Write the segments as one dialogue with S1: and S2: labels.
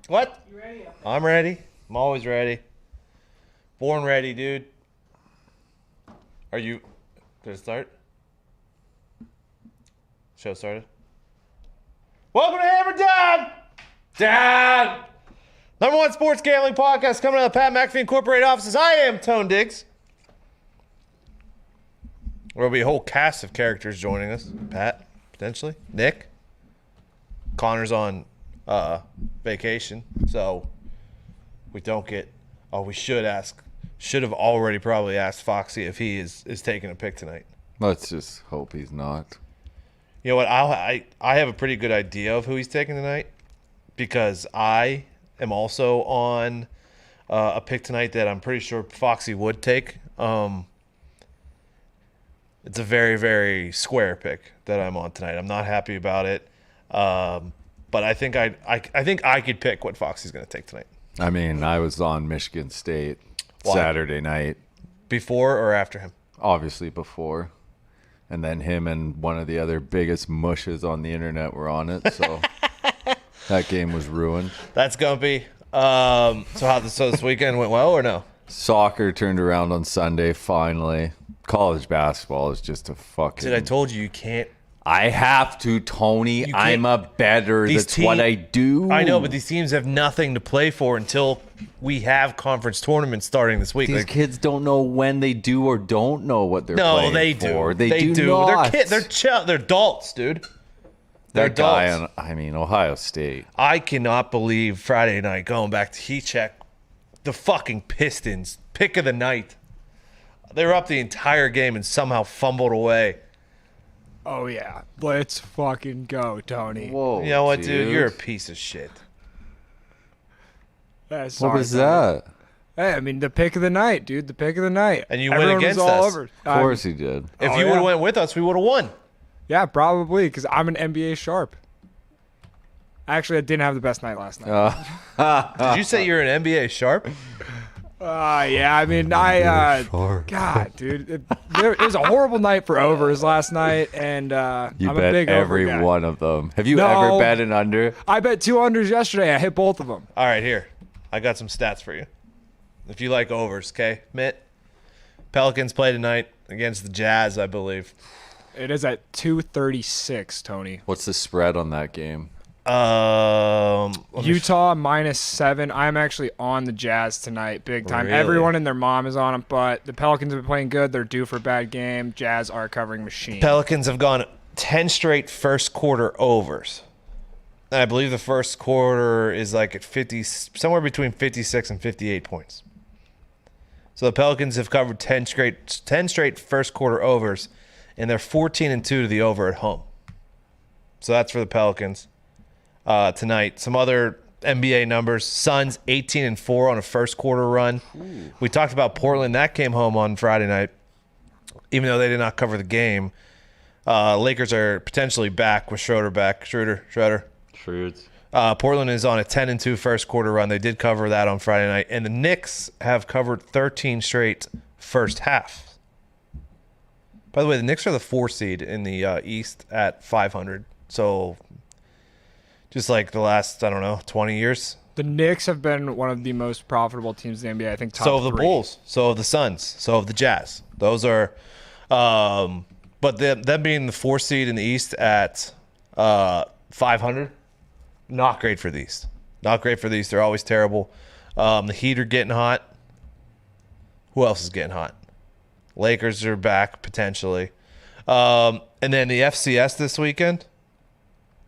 S1: What?
S2: You ready?
S1: I'm ready. I'm always ready. Born ready, dude. Are you... Did it start? Show started? Welcome to Hammer Dahn! Dad! Number one sports gambling podcast coming out of the Pat McAfee Incorporated offices. I am Tone Diggs. There will be a whole cast of characters joining us. Pat, potentially. Nick. Connor's on vacation, so we don't get... Oh, we should ask... Should have already probably asked Foxy if he is taking a pick tonight.
S3: Let's just hope he's not.
S1: You know what? I have a pretty good idea of who he's taking tonight because I am also on a pick tonight that I'm pretty sure Foxy would take. It's a very, very square pick that I'm on tonight. I'm not happy about it, but I think I could pick what Foxy's going to take tonight.
S3: I mean, I was on Michigan State
S1: Why?
S3: Saturday night.
S1: Before or after him?
S3: Obviously before. And then him and one of the other biggest mushes on the internet were on it, so that game was ruined.
S1: That's Gumpy. So this weekend went well or no?
S3: Soccer turned around on Sunday, finally. College basketball is just a fucking...
S1: Dude, I told you can't.
S3: I have to, Tony. I'm a bettor. That's what I do.
S1: I know, but these teams have nothing to play for until we have conference tournaments starting this week.
S3: These kids don't know when they do or don't know what they're
S1: no,
S3: playing
S1: they
S3: for.
S1: do.
S3: They do not.
S1: They're kids. They're adults, dude. They're
S3: That guy
S1: adults.
S3: Ohio State.
S1: I cannot believe Friday night going back to heat check. The fucking Pistons pick of the night. They were up the entire game and somehow fumbled away.
S2: Oh, yeah. Let's fucking go, Tony.
S3: Whoa,
S1: You know what, dude? You're a piece of shit.
S3: What was that?
S2: Hey, I mean, the pick of the night, dude. The pick of the night.
S1: And you went
S2: Everyone
S1: against
S2: was all
S1: us.
S2: over.
S3: Of course he did.
S1: If
S2: Oh,
S1: you
S2: yeah.
S1: would have went with us, we would have won.
S2: Yeah, probably, because I'm an NBA sharp. Actually, I didn't have the best night last night.
S1: Did you say you're an NBA sharp?
S2: Yeah, I mean, God, dude. It was a horrible night for overs last night, and
S3: You
S2: I'm
S3: bet
S2: a big
S3: every
S2: over guy.
S3: one of them. Have you
S2: No.
S3: ever bet an under?
S2: I bet 2 unders yesterday. I hit both of them.
S1: All right, here. I got some stats for you. If you like overs, okay? Mitt, Pelicans play tonight against the Jazz, I believe.
S2: It is at 236, Tony.
S3: What's the spread on that game?
S1: Let me
S2: Utah -7. I'm actually on the Jazz tonight, big time.
S1: Really?
S2: Everyone and their mom is on them, but the Pelicans have been playing good. They're due for a bad game. Jazz are a covering machine.
S1: Pelicans have gone 10 straight first quarter overs. And I believe the first quarter is like at 50, somewhere between 56 and 58 points. So the Pelicans have covered 10 straight first quarter overs, and they're 14-2 to the over at home. So that's for the Pelicans. Tonight, some other NBA numbers. Suns 18-4 on a first quarter run. Ooh. We talked about Portland. That came home on Friday night, even though they did not cover the game. Lakers are potentially back with Schroeder back. Schroeder. Portland is on a 10-2 first quarter run. They did cover that on Friday night. And the Knicks have covered 13 straight first half. By the way, the Knicks are the 4 seed in the East at 500. So just like the last, 20 years.
S2: The Knicks have been one of the most profitable teams in the NBA. I think top
S1: So have the
S2: 3.
S1: Bulls. So have the Suns. So have the Jazz. Those are, but them being the 4 seed in the East at 500, not great for the East. Not great for the East. They're always terrible. The Heat are getting hot. Who else is getting hot? Lakers are back potentially. And then the FCS this weekend.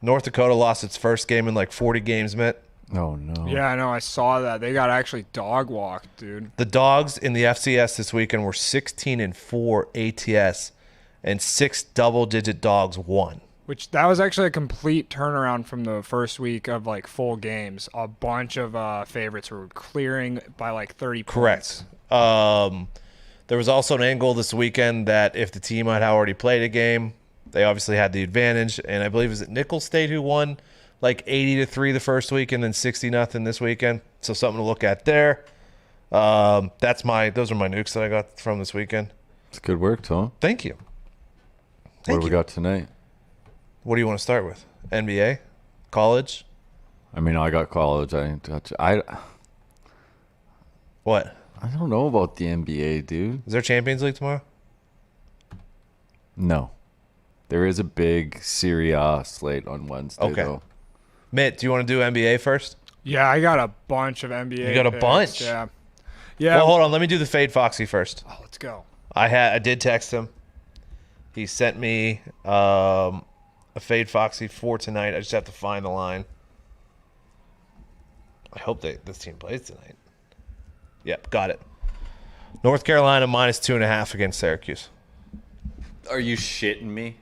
S1: North Dakota lost its first game in like 40 games, Mitt.
S3: Oh, no.
S2: Yeah, I know. I saw that. They got actually dog walked, dude.
S1: The Dogs in the FCS this weekend were 16-4 ATS, and 6 double-digit Dogs won.
S2: Which that was actually a complete turnaround from the first week of like full games. A bunch of favorites were clearing by like 30 points.
S1: Correct. There was also an angle this weekend that if the team had already played a game, they obviously had the advantage. And I believe it was Nicholls State who won like 80-3 the first week and then 60-0 this weekend. So something to look at there. Those are my nukes that I got from this weekend.
S3: It's good work, Tom.
S1: Thank you.
S3: What do we got tonight?
S1: What do you want to start with? NBA? College?
S3: I mean, I got college. I didn't touch.
S1: What?
S3: I don't know about the NBA, dude.
S1: Is there Champions League tomorrow?
S3: No. There is a big Serie A slate on Wednesday,
S1: Okay.
S3: though.
S1: Mitt, do you want to do NBA first?
S2: Yeah, I got a bunch of NBA.
S1: You got a
S2: picks,
S1: bunch?
S2: Yeah. Yeah.
S1: Well, hold on. Let me do the Fade Foxy first.
S2: Oh, let's go.
S1: I did text him. He sent me a Fade Foxy for tonight. I just have to find the line. I hope this team plays tonight. Yep, got it. North Carolina minus 2.5 against Syracuse.
S3: Are you shitting me?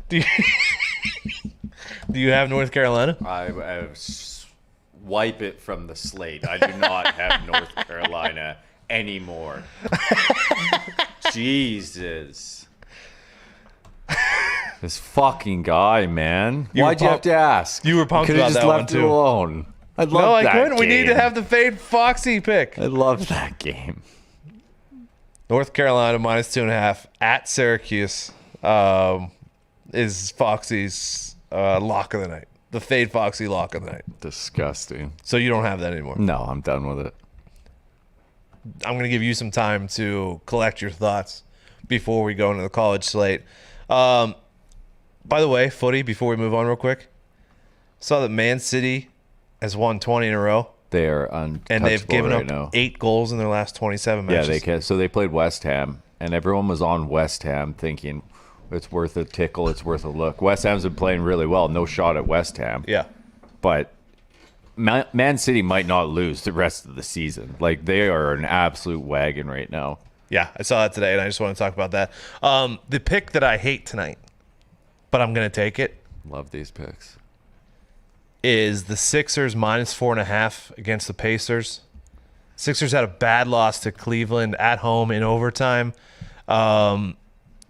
S1: Do you have North Carolina?
S3: I wipe it from the slate. I do not have North Carolina anymore. Jesus. This fucking guy, man.
S1: You were
S3: Why'd you have
S1: pumped-
S3: to ask?
S1: You were pumped
S3: Could've
S1: about
S3: just
S1: that one,
S3: left it
S1: too.
S3: alone. I love
S1: No, I
S3: that
S1: couldn't. We need to
S3: game.
S1: have the Fade Foxy pick.
S3: I love that game.
S1: North Carolina minus 2.5 at Syracuse is Foxy's lock of the night. The Fade Foxy lock of the night.
S3: Disgusting.
S1: So you don't have that anymore.
S3: No, I'm done with it.
S1: I'm going to give you some time to collect your thoughts before we go into the college slate. By the way, footy, before we move on real quick, saw that Man City has won 20 in a row,
S3: They are untouchable
S1: and they've given
S3: right
S1: up
S3: now.
S1: 8 goals in their last 27 matches.
S3: Yeah, they can. So they played West Ham, and everyone was on West Ham thinking it's worth a tickle, it's worth a look. West Ham's been playing really well. No shot at West Ham.
S1: Yeah.
S3: But Man City might not lose the rest of the season. Like, they are an absolute wagon right now.
S1: Yeah, I saw that today, and I just want to talk about that. The pick that I hate tonight, but I'm going to take it,
S3: Love these picks.
S1: is the Sixers minus 4.5 against the Pacers. Sixers had a bad loss to Cleveland at home in overtime.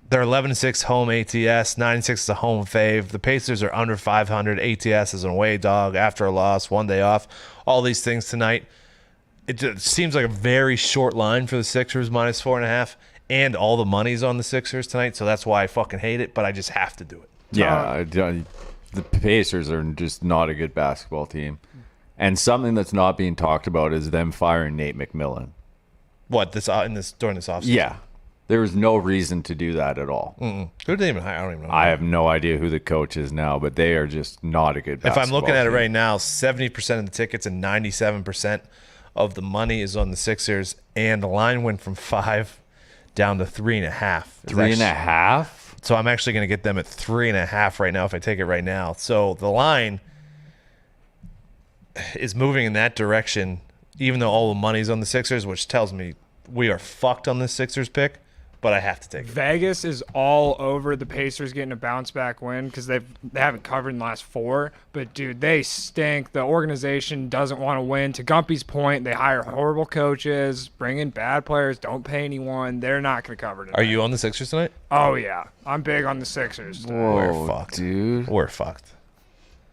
S1: They're 11-6 home ATS, 9-6 is a home fave. The Pacers are under 500. ATS is an away dog after a loss, 1 day off. All these things tonight. It just seems like a very short line for the Sixers, minus 4.5, and all the money's on the Sixers tonight, so that's why I fucking hate it, but I just have to do it.
S3: Yeah, the Pacers are just not a good basketball team. And something that's not being talked about is them firing Nate McMillan.
S1: What, during this offseason?
S3: Yeah. There was no reason to do that at all.
S1: Who did they even hire? I don't even know.
S3: I have no idea who the coach is now, but they are just not a good
S1: If
S3: basketball
S1: I'm looking at it
S3: team.
S1: right now, 70% of the tickets and 97% of the money is on the Sixers, and the line went from 5 down to 3.5. It's
S3: 3.5?
S1: So I'm actually going to get them at 3.5 right now if I take it right now. So the line is moving in that direction, even though all the money's on the Sixers, which tells me we are fucked on this Sixers pick, but I have to take it.
S2: Vegas is all over the Pacers getting a bounce back win because they haven't covered in the last 4. But dude, they stink. The organization doesn't want to win. To Gumpy's point, they hire horrible coaches, bring in bad players, don't pay anyone. They're not going to cover tonight.
S1: Are you on the Sixers tonight?
S2: Oh yeah, I'm big on the Sixers.
S1: We're
S3: Whoa,
S1: fucked.
S3: dude.
S1: We're fucked.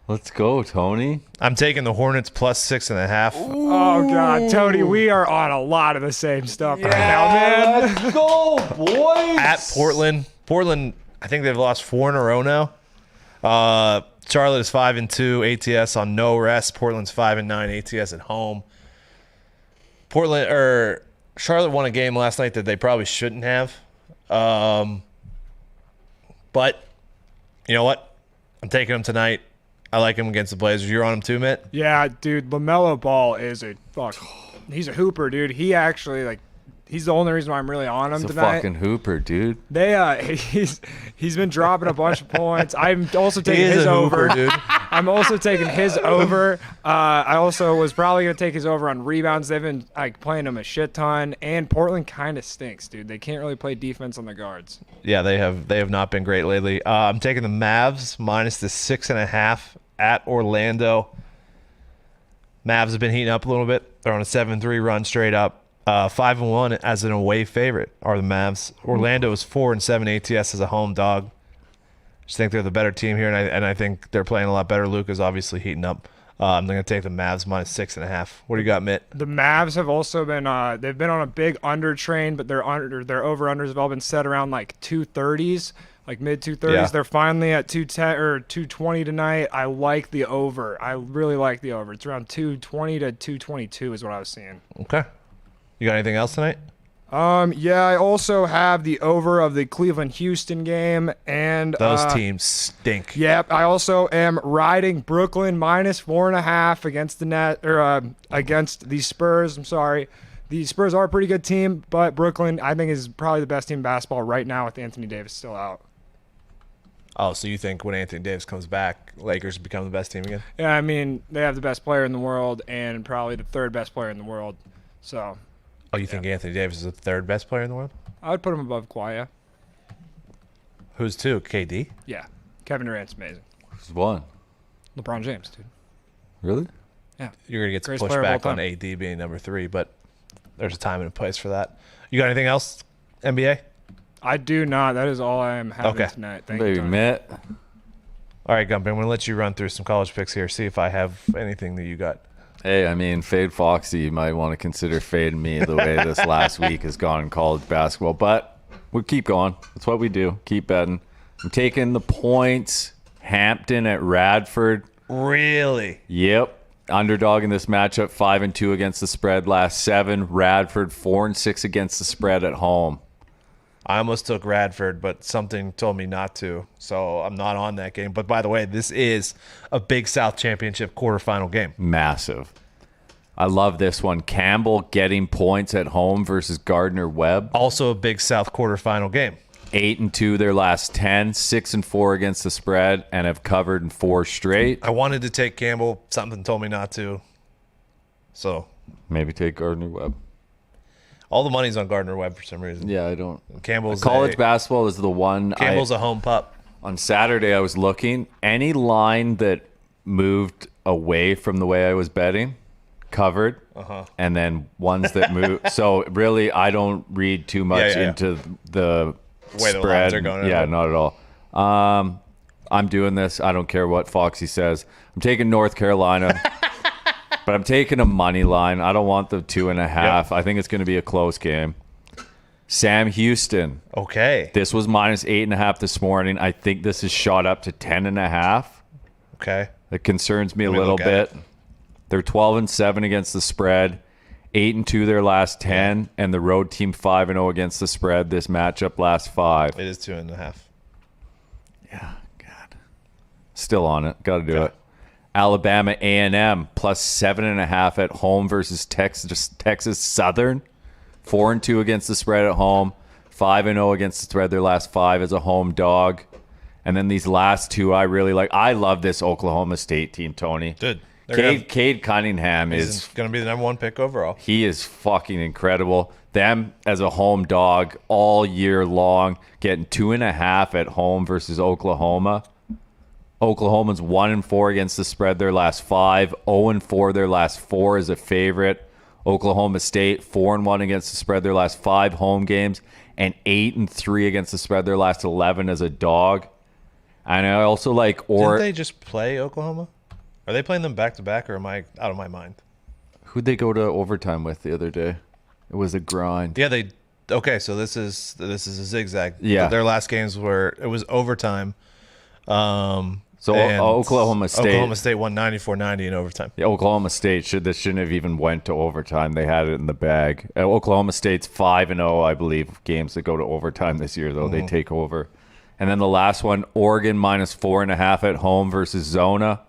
S3: Let's go, Tony.
S1: I'm taking the Hornets plus 6.5.
S2: Oh god, Tony, we are on a lot of the same stuff right now, man.
S3: Let's go, boys.
S1: At Portland. Portland, I think they've lost 4 in a row now. Charlotte is 5-2 ATS on no rest. Portland's 5-9 ATS at home. Charlotte won a game last night that they probably shouldn't have. But you know what? I'm taking them tonight. I like him against the Blazers. You're on him too, Mitt?
S2: Yeah, dude, LaMelo Ball is he's a hooper, dude. He actually he's the only reason why I'm really on him
S3: He's a
S2: tonight.
S3: fucking hooper, dude.
S2: He's been dropping a bunch of points. I'm also taking
S1: He is
S2: his
S1: a
S2: over.
S1: hooper, dude.
S2: I'm also taking his over. I also was probably gonna take his over on rebounds. They've been playing him a shit ton, and Portland kind of stinks, dude. They can't really play defense on the guards.
S1: Yeah, they have not been great lately. I'm taking the Mavs minus the 6.5 at Orlando. Mavs have been heating up a little bit. They're on a 7-3 run straight up. 5-1 as an away favorite are the Mavs. Orlando is 4-7 ATS as a home dog. Just think they're the better team here, and I think they're playing a lot better. Luka's obviously heating up. I'm going to take the Mavs minus 6.5. What do you got, Mitt?
S2: The Mavs have also been they've been on a big under train, but their over unders have all been set around 230s. like mid 230s.
S1: Yeah.
S2: They're finally at 210 or 220 tonight. I like the over. I really like the over. It's around 220 to 222 is what I was seeing.
S1: Okay. You got anything else tonight?
S2: Yeah, I also have the over of the Cleveland-Houston game, and
S1: Those teams stink.
S2: Yep, I also am riding Brooklyn -4.5 against the net or against the Spurs. I'm sorry. The Spurs are a pretty good team, but Brooklyn, I think, is probably the best team in basketball right now with Anthony Davis still out.
S1: Oh, so you think when Anthony Davis comes back, Lakers become the best team again?
S2: Yeah, I mean, they have the best player in the world and probably the third best player in the world. So,
S1: Oh, you think Anthony Davis is the third best player in the world?
S2: I would put him above Kawhi. Yeah.
S1: Who's two? KD?
S2: Yeah. Kevin Durant's amazing.
S3: Who's one?
S2: LeBron James, dude.
S3: Really?
S2: Yeah.
S1: You're going to get some
S2: Greatest player of all
S1: pushback on
S2: time.
S1: AD being number 3, but there's a time and a place for that. You got anything else, NBA?
S2: I do not. That is all I am having
S1: Okay.
S2: tonight. Thank you,
S3: Baby
S2: Tony.
S3: Mitt.
S1: All right, Gumpy, I'm going to let you run through some college picks here, see if I have anything that you got.
S3: Hey, I mean, fade Foxy. You might want to consider fading me the way this last week has gone in college basketball. But we'll keep going. That's what we do. Keep betting. I'm taking the points. Hampton at Radford.
S1: Really?
S3: Yep. Underdog in this matchup, 5-2 against the spread last 7. Radford 4-6 against the spread at home.
S1: I almost took Radford, but something told me not to, so I'm not on that game. But by the way, this is a Big South Championship quarterfinal game.
S3: Massive. I love this one. Campbell getting points at home versus Gardner Webb.
S1: Also a Big South quarterfinal game.
S3: 8-2 their last 10, 6-4 against the spread, and have covered in 4 straight.
S1: I wanted to take Campbell. Something told me not to. So
S3: Maybe take Gardner Webb.
S1: all the money's on Gardner Webb for some reason.
S3: Yeah, I don't.
S1: Campbell's
S3: College basketball is the one.
S1: Campbell's a home pup.
S3: On Saturday, I was looking. Any line that moved away from the way I was betting, covered. And then ones that move. So really, I don't read too much
S1: Yeah.
S3: into the
S1: Way the
S3: spread.
S1: lines are going.
S3: Yeah, not at all. I'm doing this. I don't care what Foxy says. I'm taking North Carolina. But I'm taking a money line. I don't want the 2.5. I think it's going to be a close game. Sam Houston.
S1: Okay.
S3: This was -8.5 this morning. I think this is shot up to 10.5.
S1: Okay.
S3: It concerns me a
S1: me
S3: little
S1: look at
S3: bit. They're 12-7 against the spread, 8-2 their last 10, and the road team 5-0 against the spread. This matchup last 5.
S1: It is 2.5.
S3: Yeah, God. Still on it. Got to do it. Alabama A&M +7.5 at home versus Texas Southern. 4-2 against the spread at home. 5-0 against the spread their last 5 as a home dog. And then these last 2 I really like. I love this Oklahoma State team, Tony.
S1: Dude.
S3: Cade Cunningham
S1: He's going to be the number 1 pick overall.
S3: he is fucking incredible. Them as a home dog all year long, getting 2.5 at home versus Oklahoma. Oklahoma's 1-4 against the spread their last 5, 0-4 their last 4 as a favorite. Oklahoma State 4-1 against the spread their last 5 home games, and 8-3 against the spread their last 11 as a dog. And I also like
S1: Didn't they just play Oklahoma? Are they playing them back to back, or am I out of my mind?
S3: who'd they go to overtime with the other day? It was a grind.
S1: Yeah, they. Okay, so this is a zigzag.
S3: Yeah.
S1: Their last games it was overtime.
S3: So
S1: and
S3: Oklahoma State
S1: won 94-90 in overtime.
S3: Yeah, Oklahoma State shouldn't have even went to overtime. They had it in the bag. Oklahoma State's 5-0, I believe, games that go to overtime this year, though. They take over. And then the last one, Oregon -4.5 at home versus Zona.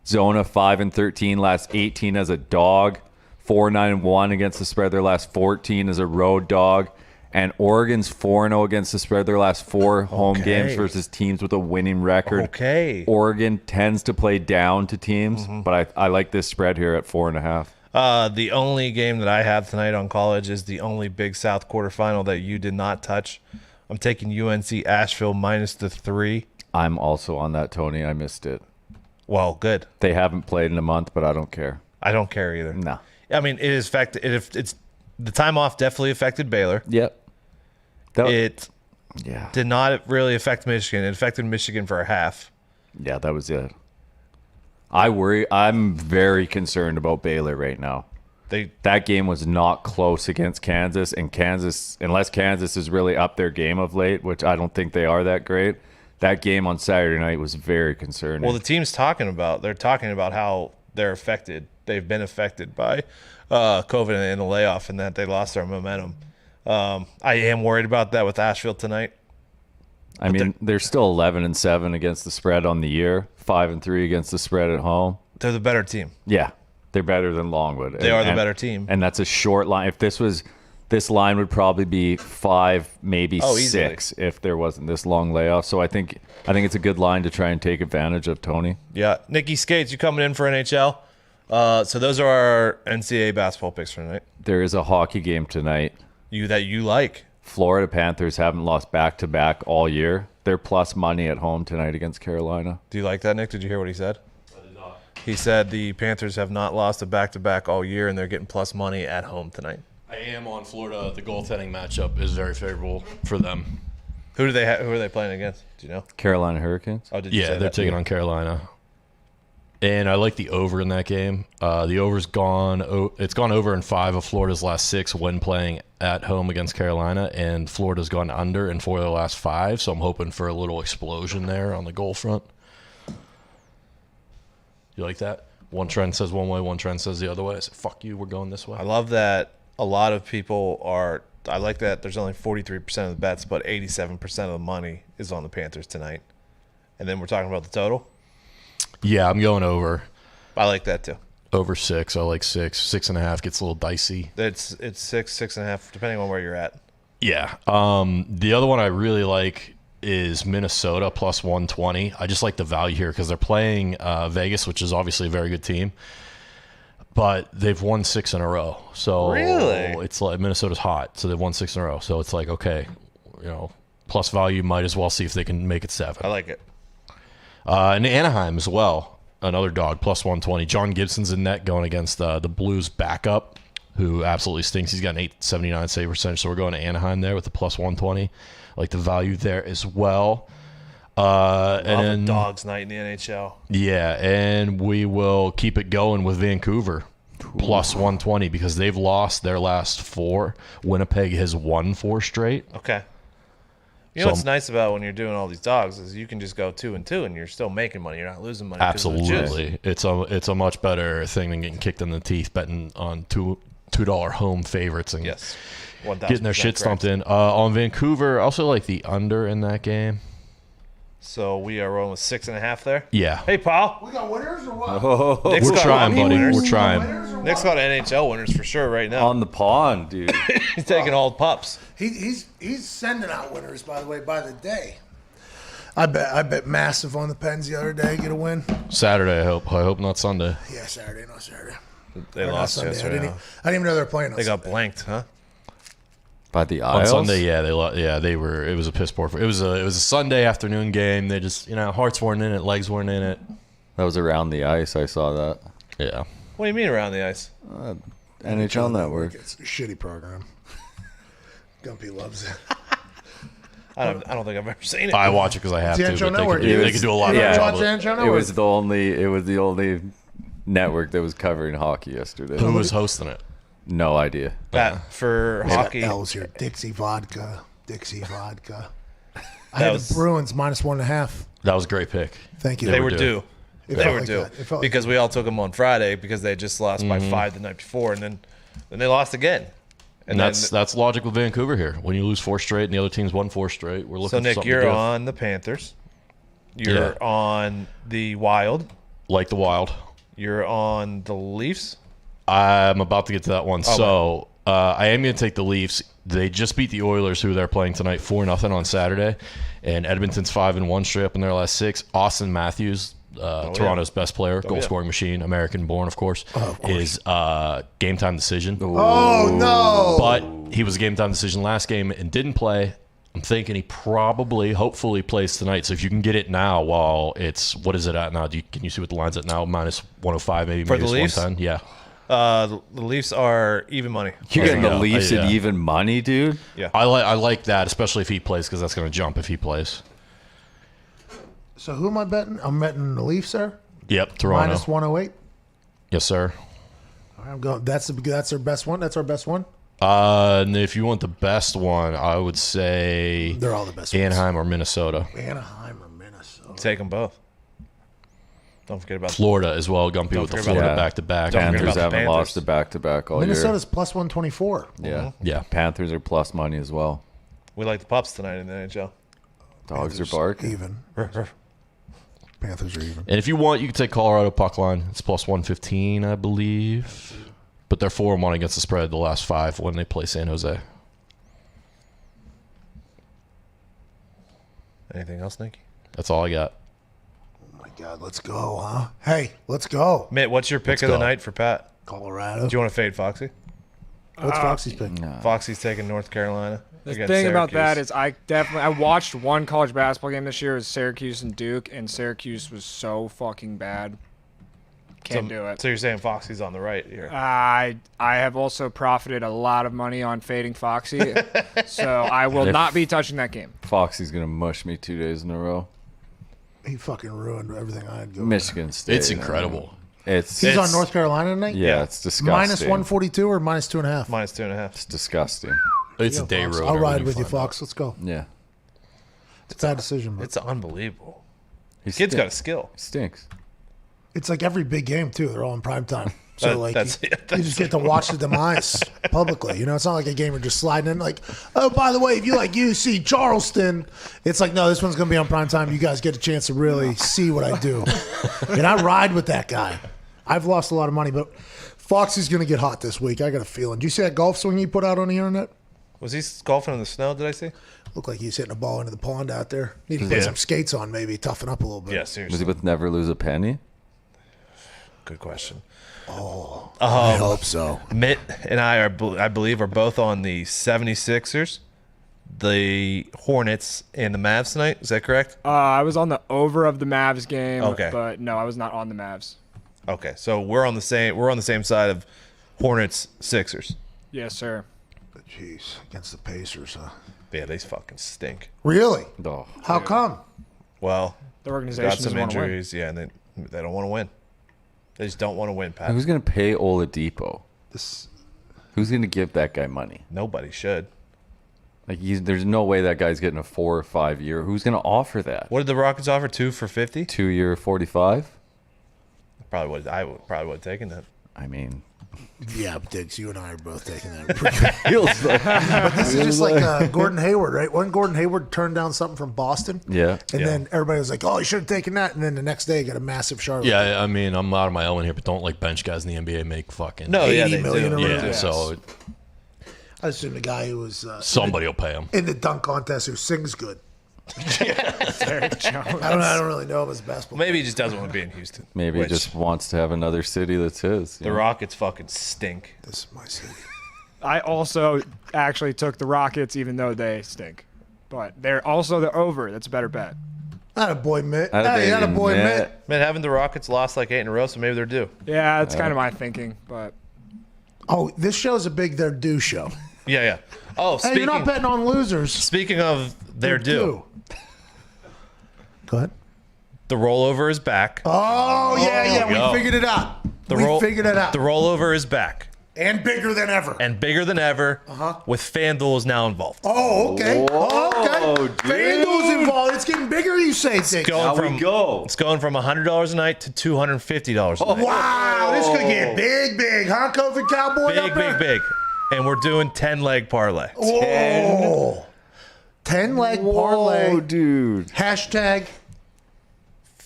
S3: Zona 5-13, last 18 as a dog. 4-9-1 against the spread their last 14 as a road dog. And Oregon's 4-0 against the spread their last 4 home games versus teams with a winning record.
S1: Okay.
S3: Oregon tends to play down to teams, but I like this spread here at 4.5.
S1: The only game that I have tonight on college is the only Big South quarterfinal that you did not touch. I'm taking UNC Asheville -3.
S3: I'm also on that, Tony. I missed it.
S1: Well, good.
S3: They haven't played in a month, but I don't care.
S1: I don't care either.
S3: No.
S1: I mean, it's the time off definitely affected Baylor.
S3: Yep.
S1: It
S3: Yeah.
S1: did not really affect Michigan. It affected Michigan for a half.
S3: Yeah, that was it. I'm very concerned about Baylor right now. That game was not close against Kansas, and Kansas, unless Kansas is really up their game of late, which I don't think they are that great, that game on Saturday night was very concerning.
S1: Well, the team's talking about how they're affected. They've been affected by COVID and the layoff, and that they lost their momentum. I am worried about that with Asheville tonight.
S3: I mean, they're still 11-7 against the spread on the year, 5-3 against the spread at home.
S1: They're the better team.
S3: Yeah, they're better than Longwood.
S1: They are the better team.
S3: And that's a short line. If this line would probably be 5, maybe 6
S1: easily.
S3: if there wasn't this long layoff. So I think it's a good line to try and take advantage of, Tony.
S1: Yeah. Nikki Skates, you coming in for NHL? So those are our NCAA basketball picks for tonight.
S3: There is a hockey game tonight.
S1: That you like.
S3: Florida Panthers haven't lost back-to-back all year. They're plus money at home tonight against Carolina.
S1: Do you like that, Nick? Did you hear what he said? I did not. He said the Panthers have not lost a back-to-back all year, and they're getting plus money at home tonight.
S4: I am on Florida. The goaltending matchup is very favorable for them.
S1: Who are they playing against? Do you know?
S3: Carolina Hurricanes?
S1: Oh, did you say
S4: Yeah, they're
S1: that?
S4: taking on Carolina. And I like the over in that game. The over's gone. It's gone over in 5 of Florida's last 6 when playing at home against Carolina, and Florida's gone under in 4 of the last 5. So I'm hoping for a little explosion there on the goal front. You like that? One trend says one way, one trend says the other way. I said, "Fuck you, we're going this way."
S1: I love that. A lot of people are. I like that. There's only 43% of the bets, but 87% of the money is on the Panthers tonight. And then we're talking about the total.
S4: Yeah, I'm going over.
S1: I like that too.
S4: Over 6. I like 6. 6.5 gets a little dicey.
S1: It's 6.5, depending on where you're at.
S4: Yeah. The other one I really like is Minnesota plus 120. I just like the value here because they're playing Vegas, which is obviously a very good team. But they've won 6 in a row. So
S1: really?
S4: It's like Minnesota's hot. So they've won 6 in a row. So it's like, okay, plus value, might as well see if they can make it 7.
S1: I like it.
S4: And Anaheim as well, another dog, plus 120. John Gibson's in net going against the Blues backup, who absolutely stinks. He's got an 879 save percentage, so we're going to Anaheim there with the plus 120. I like the value there as well.
S1: Love
S4: And
S1: a dog's night in the NHL.
S4: yeah, and we will keep it going with Vancouver, plus 120, because they've lost their last 4. Winnipeg has won 4 straight.
S1: Okay. You know what's nice about when you're doing all these dogs is you can just go 2 and 2, and you're still making money. You're not losing money. 'cause of the juice.
S4: Absolutely, it's a much better thing than getting kicked in the teeth betting on $2 home favorites and
S1: Yes. 1000%
S4: getting their shit stomped in. On Vancouver, I also like the under in that game.
S1: So we are rolling with 6.5 there.
S4: Yeah,
S1: Hey, Paul.
S5: We got winners or what?
S1: Nick's
S4: we're
S1: got
S4: trying,
S1: hockey
S4: buddy.
S1: winners.
S4: We're trying.
S5: Winners or what?
S1: Nick's got NHL winners for sure right now.
S3: On the pond, dude.
S1: He's taking old pups.
S5: He's sending out winners, by the way, by the day. I bet massive on the Pens the other day, get a win.
S4: Saturday. I hope not Sunday.
S5: Yeah, Saturday, not Saturday.
S1: They
S5: Or not
S1: lost
S5: Sunday. I
S1: yesterday.
S5: didn't even know they were playing on
S1: They got
S5: Sunday.
S1: blanked, huh?
S3: By the
S4: On
S3: Isles?
S4: Sunday, they were. It was a piss poor. It was a Sunday afternoon game. They just hearts weren't in it, legs weren't in it.
S3: That was around the ice. I saw that.
S4: Yeah.
S1: What do you mean around the ice?
S3: NHL Network.
S5: It's a shitty program. Gumpy loves it.
S1: I don't think I've ever seen it.
S4: I watch it because I have
S5: The
S4: to.
S5: NHL
S4: But they
S5: Network.
S4: could,
S5: It
S4: they
S5: was-
S4: could do a lot
S5: you
S4: of
S5: ever
S4: trouble.
S5: watch the NHL
S3: It
S5: Network?
S3: was the only network that was covering hockey yesterday.
S4: Who was hosting it?
S3: No idea.
S1: That for hockey.
S5: L's here. Dixie vodka. I
S1: That
S5: had
S1: was-
S5: the Bruins minus 1.5.
S4: That was a great pick.
S5: Thank you.
S1: They were
S4: due.
S1: due.
S5: It
S1: They
S5: felt
S1: were
S5: like
S1: due
S5: that. It felt like
S1: because we all took them on Friday because they just lost by 5 the night before, and then they lost again.
S4: And that's logic with Vancouver here. When you lose 4 straight and the other team's won 4 straight, we're looking
S1: so
S4: for
S1: Nick,
S4: something
S1: you're
S4: to give.
S1: on the Panthers. You're on the Wild.
S4: Like the Wild.
S1: You're on the Leafs.
S4: I'm about to get to that one.
S1: Oh,
S4: So I am going to take the Leafs. They just beat the Oilers, who they're playing tonight, 4-0 on Saturday. And Edmonton's 5-1 straight up in their last 6. Austin Matthews, Toronto's best player, goal scoring machine, American born, of course, is game time decision.
S5: Oh, no.
S4: But he was a game time decision last game and didn't play. I'm thinking he probably, hopefully, plays tonight. So if you can get it now, while it's, what is it at now? Can you see what the line's at now? Minus 105, maybe.
S1: For the
S4: minus
S1: Leafs?
S4: 110. Yeah.
S1: The Leafs are even money.
S3: You're getting the
S4: Yeah,
S3: Leafs
S4: yeah.
S3: at even money, dude?
S1: Yeah.
S4: I like that, especially if he plays, because that's going to jump if he plays.
S5: So who am I betting? I'm betting the Leafs, sir.
S4: Yep, Toronto.
S5: Minus 108.
S4: Yes, sir.
S5: I'm going. That's their best one. That's our best one.
S4: And if you want the best one, I would say
S5: They're all the best.
S4: Anaheim or Minnesota.
S5: Anaheim or Minnesota.
S1: Take them both. Don't forget about
S4: Florida as well. Gumpy with the
S1: forget
S4: Florida
S3: about-
S4: back-to-back.
S1: Don't forget
S3: Panthers
S1: about the
S3: haven't
S1: Panthers.
S3: lost a back-to-back all
S5: Minnesota's plus 124.
S3: year.
S4: Yeah.
S3: Panthers are plus money as well.
S1: We like the Pups tonight in the NHL.
S3: Dogs are barking.
S5: Even. Panthers are even.
S4: And if you want, you can take Colorado puck line. It's plus 115, I believe. But they're 4-1 against the spread the last 5 when they play San Jose.
S1: Anything else, Nicky?
S4: That's all I got.
S5: Oh my God, let's go, huh? Hey, let's go.
S1: Mitt, what's your pick of the
S4: go.
S1: night for Pat?
S5: Colorado.
S1: Do you want to fade Foxy?
S5: What's Foxy's pick?
S1: Foxy's taking North Carolina.
S2: The
S1: against
S2: thing about that
S1: Syracuse.
S2: is I watched one college basketball game this year. It was Syracuse and Duke, and Syracuse was so fucking bad. Can't do it.
S1: So you're saying Foxy's on the right here?
S2: I have also profited a lot of money on fading Foxy, so I will not be touching that game.
S3: Foxy's going to mush me 2 days in a row.
S5: He fucking ruined everything I had going.
S3: Michigan State.
S4: It's incredible.
S3: It's
S5: He's on
S1: It's-
S5: North Carolina tonight?
S3: yeah, it's disgusting.
S5: Minus 142 or minus 2.5?
S1: Minus 2.5.
S3: It's disgusting.
S4: It's a day
S5: Fox.
S4: road.
S5: I'll ride
S4: Everything
S5: with you,
S4: fine.
S5: Fox. Let's go.
S3: Yeah.
S5: It's a bad decision, but
S1: It's unbelievable.
S3: He
S1: Kid's
S3: stink-
S1: got a skill.
S3: stinks.
S5: it's like every big game, too. They're all in prime time. So,
S1: That-
S5: like,
S1: that's-
S5: you,
S1: yeah,
S5: you just get to watch the demise publicly. You know, it's not like a game where just sliding in, like, oh, by the way, if you like UC Charleston, it's like, no, this one's going to be on prime time. You guys get a chance to really see what I do. And I ride with that guy. I've lost a lot of money, but Foxy's going to get hot this week. I got a feeling. Do you see that golf swing he put out on the internet?
S1: Was he golfing in the snow, did I see?
S5: Looked like he's hitting a ball into the pond out there. Need to put some skates on, maybe toughen up a little bit.
S1: Yeah,
S3: Was
S1: seriously.
S3: he with Never Lose a Penny?
S1: Good question.
S5: I hope so.
S1: Mitt and I I believe, are both on the 76ers, the Hornets, and the Mavs tonight. Is that correct?
S2: I was on the over of the Mavs game,
S1: Okay.
S2: but no, I was not on the Mavs.
S1: Okay, so we're on the same side of Hornets Sixers.
S2: Yes, sir.
S5: Jeez, against the Pacers, huh?
S1: Yeah, they fucking stink.
S5: Really?
S3: Oh.
S5: How come?
S1: Well,
S2: The
S1: got
S2: organization
S1: some
S2: doesn't want to win.
S1: injuries. Yeah, and they don't want to win. They just don't want to win, Pat.
S3: Who's going to pay Oladipo?
S5: This
S3: Who's going to give that guy money?
S1: Nobody should.
S3: Like, there's no way that guy's getting a 4 or 5 year. Who's going to offer that?
S1: What did the Rockets offer? 2 for 50?
S3: 2 year 45?
S1: I would have taken that.
S3: I mean,
S5: Yeah, Diggs, you and I are both taking that. But this is just like Gordon Hayward, right? Wasn't Gordon Hayward turned down something from Boston?
S3: yeah.
S5: And
S1: Yeah.
S5: then everybody was like, oh, you should have taken that. And then the next day, he got a massive Charlotte.
S4: Yeah, I mean, I'm out of my element here, but don't like bench guys in the NBA make fucking.
S1: No, yeah,
S5: 80
S1: they
S5: million
S1: do.
S5: or
S4: Yeah,
S5: whatever.
S4: so
S5: I assume the guy who was
S4: somebody will pay him.
S5: in the dunk contest who sings good.
S2: Derek Jones.
S5: I don't really know him as a basketball.
S1: Maybe he just doesn't want to be in Houston.
S3: Maybe he
S1: which
S3: just wants to have another city that's his.
S1: the Rockets fucking stink.
S5: This is my city.
S2: I also actually took the Rockets, even though they stink. But they're also the over. That's a better bet.
S5: Not a boy, Mitt.
S3: Not a
S5: Hey, not a
S3: baby,
S5: boy,
S3: Mitt.
S5: Mitt.
S1: Man, haven't the Rockets lost like 8 in a row, so maybe they're due.
S2: Yeah, that's kind of my thinking. But
S5: Oh, this show's a big they're due show.
S1: Yeah, yeah. Oh,
S5: Hey, you're not betting on losers.
S1: speaking of they're due,
S5: Go ahead.
S1: the rollover is back.
S5: Oh, yeah,
S1: go.
S5: we figured it out.
S1: The
S5: We figured it out.
S1: The rollover is back
S5: And bigger than ever.
S1: and bigger than ever. With FanDuel is now involved.
S5: Oh, okay.
S3: Whoa,
S5: Okay.
S3: dude.
S5: FanDuel's involved. It's getting bigger, you say, Dick.
S1: Going
S3: How we go?
S1: It's going from $100 a night to $250 a night.
S5: Wow, this could get big, huh, COVID Cowboy?
S1: Big, big, big. And we're doing 10-leg parlay.
S5: Whoa. 10-leg parlay.
S3: Oh, dude.
S5: Hashtag.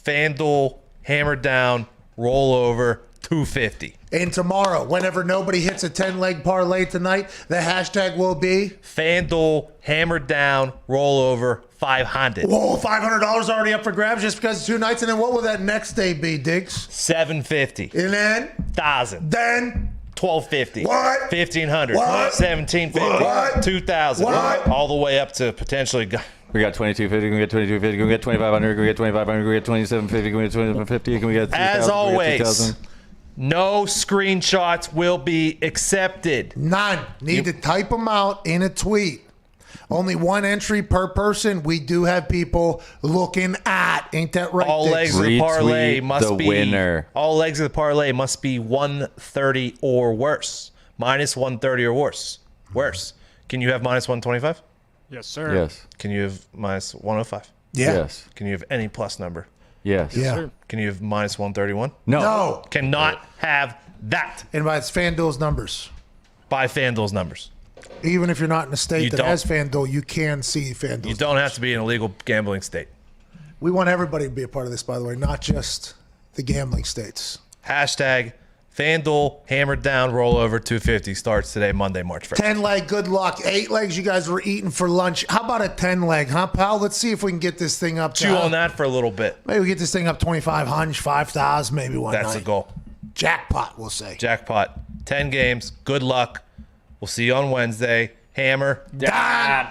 S1: FanDuel, Hammer Down, rollover, 250.
S5: And tomorrow, whenever nobody hits a 10-leg parlay tonight, the hashtag will be,
S1: FanDuel, Hammer Down, rollover, 500.
S5: whoa, $500 already up for grabs just because it's 2 nights. And then what will that next day be, Diggs?
S1: 750.
S5: And then,
S1: 1,000.
S5: 1250.
S1: 1,250.
S5: What?
S1: 1,500.
S5: What?
S1: 1,750.
S5: What?
S1: 2,000.
S5: What?
S1: All the way up to potentially.
S3: We got 2250. Can we get 2250? Can we get 2500? Can we get 2500? Can we get 2750? Can we get 2750? Can we get 3000?
S1: As
S3: Can we get
S1: always,
S3: 2000?
S1: no screenshots will be accepted.
S5: none. Need to type them out in a tweet. Only one entry per person. We do have people looking at. Ain't that right?
S1: All
S5: Dix?
S1: legs of the parlay
S3: Retweet
S1: must
S3: the
S1: be
S3: winner.
S1: All legs of the parlay must be 130 or worse. Minus 130 or worse. Worse. Can you have minus 125?
S2: Yes, sir.
S3: Yes.
S1: Can you have minus 105?
S5: Yeah.
S3: Yes.
S1: Can you have any plus number?
S3: Yes.
S5: Yeah.
S2: Sir.
S1: Can you have minus 131?
S3: No.
S5: No.
S1: Cannot have that
S5: And by it's FanDuel's numbers.
S1: by FanDuel's numbers.
S5: Even if you're not in a state
S1: You
S5: that
S1: don't.
S5: has FanDuel, you can see FanDuel.
S1: You don't have to be in a legal gambling state.
S5: We want everybody to be a part of this, by the way, not just the gambling states.
S1: Hashtag FanDuel Hammer Down Rollover 250 starts today, Monday, March 1st.
S5: 10 leg, good luck. 8 legs you guys were eating for lunch. How about a 10 leg, huh, pal? Let's see if we can get this thing up to
S1: Chew on that for a little bit.
S5: Maybe we get this thing up 2,500, 5,000, maybe one
S1: That's
S5: night.
S1: the goal.
S5: Jackpot, we'll say.
S1: Jackpot. 10 games. Good luck. We'll see you on Wednesday. Hammer.
S2: Dahn.